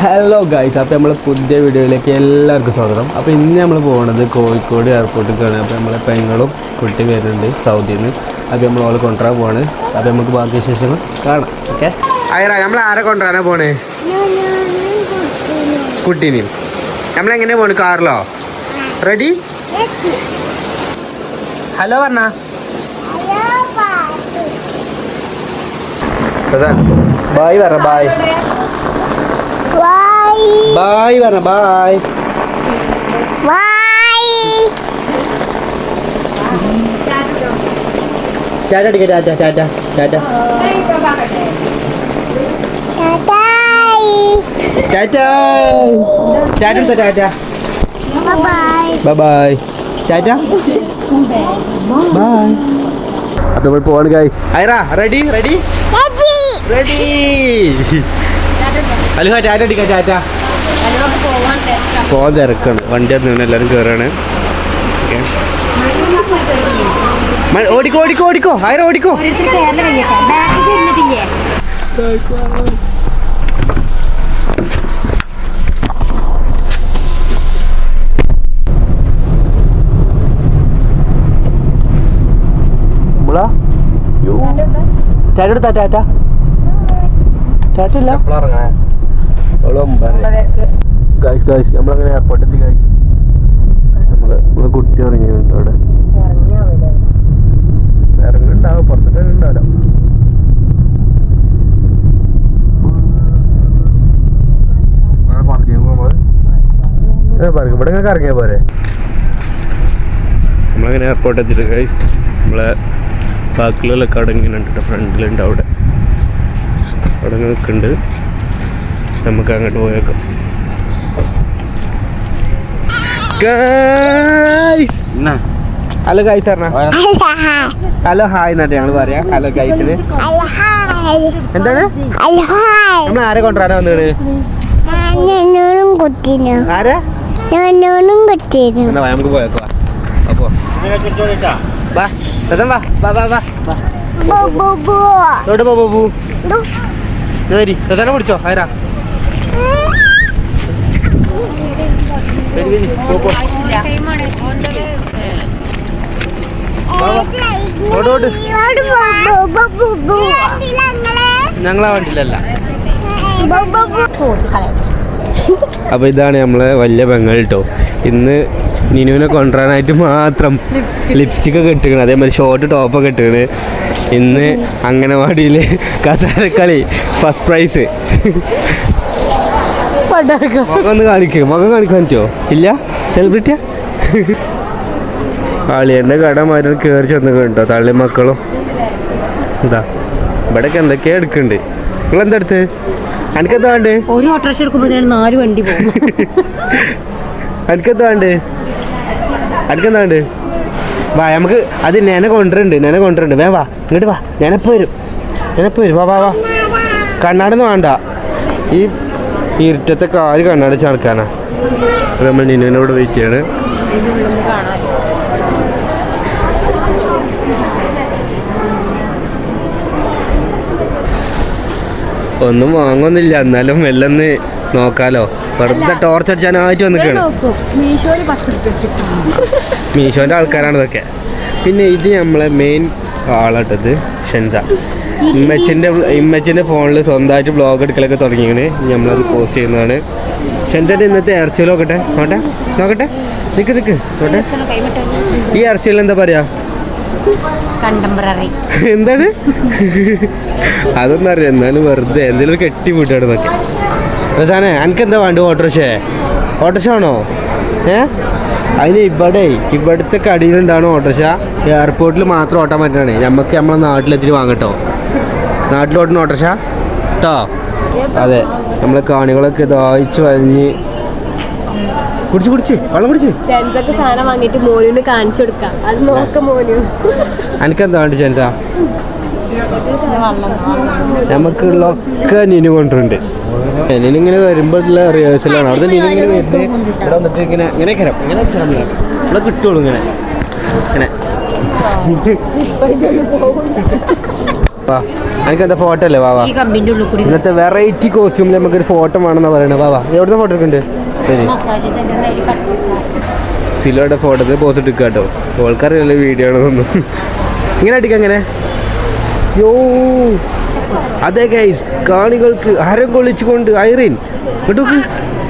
Hello guys, അപ്പോൾ നമ്മൾ പുതിയ വീഡിയോയിലേക്ക് എല്ലാവർക്കും സ്വാഗതം. അപ്പോൾ ഇന്ന് നമ്മൾ പോകുന്നത് കോഴിക്കോട് എയർപോർട്ടിലേക്കാണ്. അപ്പോൾ നമ്മളെ പെങ്ങളും കുട്ടി വരുന്നുണ്ട് സൗദിയിൽ നിന്ന്. അപ്പോൾ നമ്മൾ ഓളെ കൊണ്ടുവരാൻ പോവാണ്. അപ്പോൾ നമുക്ക് ബാക്കി വിശേഷങ്ങൾ കാണാം. ഓക്കെ, നമ്മൾ ആരെ കൊണ്ടുവരാനാണ് പോണേ? കുട്ടീനെയും. നമ്മളെങ്ങനെ പോണ്? കാറിലോ? റെഡി? ഹലോ പറഞ്ഞ ബായ് പറ. ബായ് ബായ് പറഞ്ഞ. ബായ് ടാറ്റ അടിക്ക. Tata tata tata tata tata എടുത്ത. Tata bye bye. Tata bye. അപ്പോൾ നമ്മൾ പോവാണ് guys. Aira ready? Ready ready. Hello tata അടിക്ക. ടാറ്റ. പോകാൻ തിരക്കാണ്, വണ്ടി നിന്ന് എല്ലാവരും കയറാണ്. ഓടിക്കോ ഓടിക്കോ ഓടിക്കോ. ഐറ ഓടിക്കോ. ടാറ്റ എടുത്താ. ടാറ്റ ടാറ്റ ഇല്ല. ഗൈസ് ഗൈസ് നമ്മളങ്ങനെ എയർപോർട്ടെത്തി ഗൈസ്. നമ്മളെ കുട്ടി ഇറങ്ങിയിട്ടുണ്ട്. അവിടെ ഇറങ്ങുന്നുണ്ടാവും, പുറത്തൊക്കെ ഉണ്ടാവില്ല. ഇവിടെ ഇങ്ങനെ ഇറങ്ങിയാ പോരെ. നമ്മളങ്ങനെ എയർപോർട്ട് എത്തിയിട്ട് ഗൈസ്. നമ്മളെ ബാക്കിലുള്ള കട ഇങ്ങനെ ഉണ്ട്, ഫ്രണ്ടിലുണ്ട്. അവിടെ നിൽക്കുന്നുണ്ട്. നമുക്ക് അങ്ങോട്ട് പോയേക്കാം. ഹലോ ഗൈസ് പറഞ്ഞ. ഹലോ ഹായ് എന്നാട്ടെ ഞങ്ങൾ പറയാം. ഹലോ ഗൈസിന് എന്താണ്? നമ്മൾ ആരെ കൊണ്ടുവരാനാ വന്നത്? ആരാ? നമുക്ക് പോയേക്കോ. അപ്പോ വാ വാ വാ വാ വാ. പിടിച്ചോ. ആരാ? ഞങ്ങളാ വണ്ടിയിലല്ല. അപ്പൊ ഇതാണ് നമ്മളെ വലിയ പെങ്ങൾ കേട്ടോ. ഇന്ന് നിനുവിനെ കൊണ്ടുവരാനായിട്ട് മാത്രം ലിപ്സ്റ്റിക് ഒക്കെ ഇട്ടിക്കണ്, അതേമാതിരി ഷോർട്ട് ടോപ്പൊക്കെ ഇട്ടിക്കണ്. ഇന്ന് അംഗനവാടിയിൽ കസാരക്കളി ഫസ്റ്റ് പ്രൈസ്. മുഖം ഒന്ന് കാണിക്കും. മുഖം കാണിക്കാൻ പറ്റുമോ? ഇല്ല, സെലിബ്രിറ്റിയാ. ആളിയൻ്റെ കടമാരും കയറി ചെന്ന് കേട്ടോ. തള്ളി മക്കളും എന്താ ഇവിടെയൊക്കെ എന്തൊക്കെയാ എടുക്കുന്നുണ്ട്. നിങ്ങളെന്താ എടുത്ത്? എനിക്കെന്താ വേണ്ടേ? ഒരു ഓട്ടോറിക്ഷ എടുക്കുമ്പോൾ 4 വണ്ടി പോകും. എനിക്കെന്താ വേണ്ടേ? എനിക്കെന്താ വേണ്ടേ? വാ നമുക്ക് അത് ഞാനെ കൊണ്ടുവരുന്നുണ്ട്. വേ വാ ഇങ്ങോട്ട് വാ. ഞാനെപ്പോൾ വരും. വാ വാ വാ. കണ്ണാടൊന്നും വേണ്ട. ഈ ഇരുട്ടത്തെ കാല് കണ്ണാടിച്ച് നടക്കാനാ. നമ്മൾ നിന്നുവിനോട് വെയിറ്റ് ചെയ്യാണ്. ഒന്നും വാങ്ങുന്നില്ല, എന്നാലും എല്ലൊന്ന് നോക്കാലോ. വെറുതെ ടോർച്ച് അടിച്ചാനായിട്ട് വന്നിട്ടാണ്. മീഷോൻ്റെ ആൾക്കാരാണ് ഇതൊക്കെ. പിന്നെ ഇത് നമ്മളെ മെയിൻ ആളാട്ടത് ഷെൻസ. ഇമ്മച്ചിൻ്റെ ഫോണിൽ സ്വന്തമായിട്ട് ബ്ലോഗ് എടുക്കലൊക്കെ തുടങ്ങിയാണ്. നമ്മളത് പോസ്റ്റ് ചെയ്യുന്നതാണ്. ഷെൻസൻ്റെ ഇന്നത്തെ ഇറച്ചിയിൽ നോക്കട്ടെ. നോക്കട്ടെ. നിക്ക് നോട്ടെ. ഈ ഇറച്ചിയിൽ എന്താ പറയാ? എന്താണ്? അതൊന്നും അറിയാം, എന്നാലും വെറുതെ എന്തെങ്കിലും കെട്ടി വിട്ടാണ് നോക്കി. സാധനം എനിക്കെന്താ വേണ്ട? ഓട്ടോറിക്ഷ ആണോ? അതിന് ഇവിടുത്തെ കടിയിലുണ്ടാവണം ഓട്ടോറിക്ഷ. എയർപോർട്ടിൽ മാത്രം ഓട്ടാൻ പറ്റണേ. നമുക്ക് നമ്മളെ നാട്ടിലെത്തിരി വാങ്ങട്ടോ. നാട്ടിലോട്ടണ ഓട്ടോറിക്ഷ കേട്ടോ. അതെ, നമ്മളെ കാണികളൊക്കെ ദാഹിച്ച് വരഞ്ഞ് കുടിച്ച് വെള്ളം കുടിച്ച് സാധനം വാങ്ങിട്ട് മോനു കാണിച്ചു കൊടുക്കാം. അത് നോക്കാം മോനു. എനിക്കെന്താ വേണ്ട ചെൻസ? നമുക്കുള്ളൊക്കെ നിനു കൊണ്ടുണ്ട്. നിനിങ്ങനെ വരുമ്പോഴുള്ള റിഹേഴ്സലാണ്. അവിടെ നിനിങ്ങനെ വരുന്നത് ഇവിടെ വന്നിട്ട് ഇങ്ങനെ ഇവിടെ കിട്ടുള്ളൂ. ഇങ്ങനെ വാ എനിക്ക് എന്താ ഫോട്ടോ അല്ലേ വാ ഈ കമ്പിന്റെ ഉള്ളിൽ കൂടി ഇന്നത്തെ വെറൈറ്റി കോസ്റ്റ്യൂമിൽ നമുക്കൊരു ഫോട്ടോ വേണമെന്നാ പറയണത് വാ എവിടുന്ന ഫോട്ടോ എടുക്കുന്നുണ്ട് ശരി മസാജ് സിലോയുടെ ഫോട്ടോത്തിൽ പോസ്റ്റ് എടുക്കുക കേട്ടോ ഓൾക്കറിയല്ലേ വീഡിയോ ആണെന്നൊന്നും ഇങ്ങനെ അടിക്കാം അങ്ങനെ യോ അതെ ഗൈസ് കാണികൾക്ക് ഹരം കൊള്ളിച്ചുകൊണ്ട് ഐറിൻ കേട്ടോക്ക്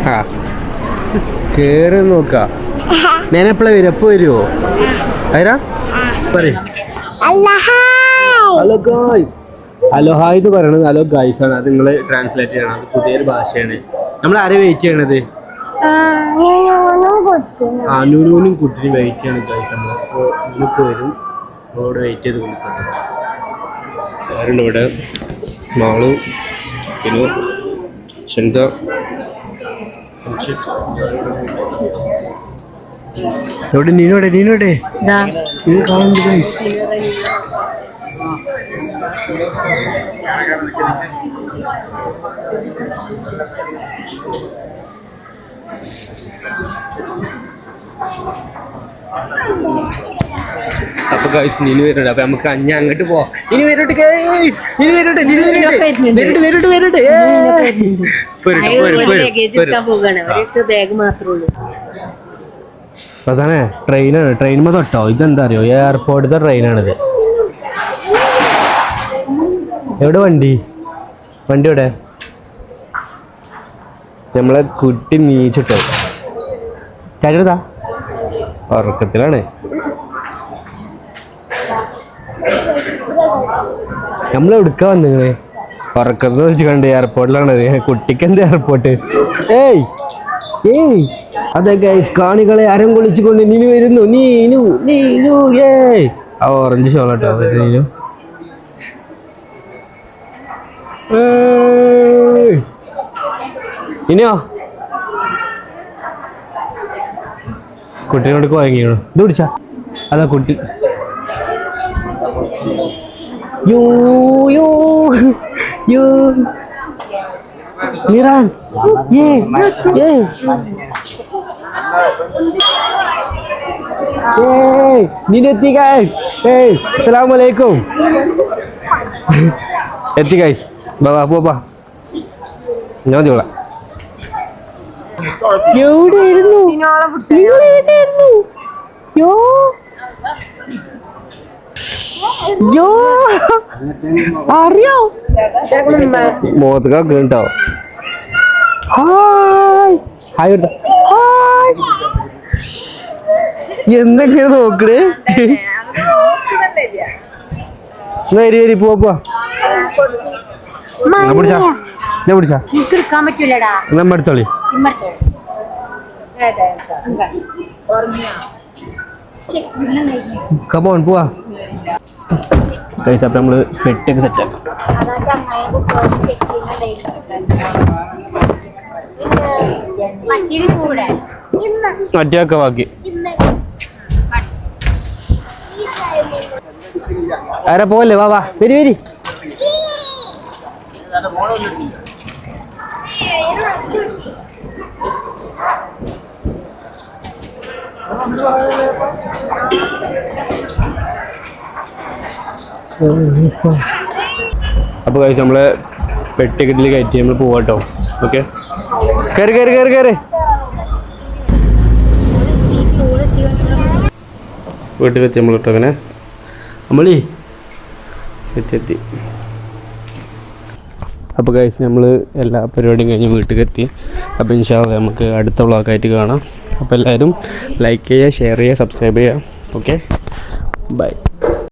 ആ കേറി നോക്കാം ഞാൻ എപ്പോഴാണ് വരും എപ്പോൾ വരുമോ ഐരാ പറയും ഹലോ ഗായ് ഹലോ ഹായ് എന്ന് പറയണത് ഹലോ ഗൈസ് ആണ് അത് നിങ്ങൾ ട്രാൻസ്ലേറ്റ് ചെയ്യണം അത് പുതിയൊരു ഭാഷയാണ് നമ്മൾ ആരെ വെയിറ്റ് ചെയ്യണത് നൂനൂനും കുട്ടിനും വെയിറ്റ് ചെയ്യണം ഗൈസ് നമ്മൾ അപ്പോൾ നിങ്ങൾക്ക് വരും നമ്മളോട് വെയിറ്റ് ചെയ്ത് കൊടുക്കണം ആരുണ്ട് ഇവിടെ മാളു പിന്നെ ഷെൻസ എവിടെ നീനോടെ നീ കാണുന്നുണ്ട് ഗൈസ് അപ്പൊ ഗൈസ് ഇനി വരുന്നുണ്ട് അപ്പൊ നമുക്ക് അങ്ങോട്ട് പോവാം ഇനി വരട്ടെ ഗൈസ് ഇനി വരട്ടെ അതാണ് ട്രെയിനാണ് ട്രെയിൻ തൊട്ടോ ഇതെന്താ അറിയോ എയർപോർട്ടിലത്തെ ട്രെയിനാണിത് എവിടെ വണ്ടി എവിടെ നമ്മളെ കുട്ടി നീച്ചിട്ടോ ചേട്ടാ ഉറക്കത്തിലാണ് നമ്മളെവിടുക്ക വന്നിങ്ങള് ഉറക്കത്ത് വെച്ച് കണ്ട് എയർപോർട്ടിലാണത് കുട്ടിക്ക് എന്താ എയർപോർട്ട് ഏയ് അതെ ഗൈസ് കാണികളെ അരം കൊള്ളിച്ചുകൊണ്ട് നീനു വരുന്നു നീനു ഏയ് ആ ഓറഞ്ച് ഷോളട്ടോ നീനു ഇനിയോ കുട്ടീനോട് വാങ്ങിയോ ഇത് പിടിച്ചാ അതാ കുട്ടി മിറാൻ നീനെത്തി അസ്സലാമലൈക്കും എത്തി ഗൈസ് ബാബാ പോപ്പാ ഞാൻ മതിയോളാം എവിടെയായിരുന്നു അറിയോ മുഖത്തൊക്കെ കേട്ടോ ഹായ് എന്തൊക്കെയാ നോക്കണേ വരി പോപ്പാ ഞാൻ പിടിച്ചാ നമ്മ എടുത്തോളി കമോൺ പോവാ കഴിച്ച അപ്പൊ നമ്മള് പെട്ടൊക്കെ സെറ്റാക്കാം മറ്റേക്കെ ബാക്കി ആരാ പോലെ വാ വരി അപ്പൊ കഴിച്ച് നമ്മള് പെട്ടിക്കറ്റിൽ കയറ്റി നമ്മൾ പോവാട്ടോ ഓക്കെ കയറി വീട്ടിലെത്തി നമ്മളിട്ടോ അങ്ങനെ നമ്മളീ എത്തി അപ്പോൾ കഴിച്ച് നമ്മൾ എല്ലാ പരിപാടിയും കഴിഞ്ഞ് വീട്ടിലെത്തി അപ്പോൾ ഇൻഷാ അല്ലാഹ് നമുക്ക് അടുത്ത വ്ളോഗായിട്ട് കാണാം അപ്പോൾ എല്ലാവരും ലൈക്ക് ചെയ്യുക ഷെയർ ചെയ്യുക സബ്സ്ക്രൈബ് ചെയ്യുക ഓക്കെ ബൈ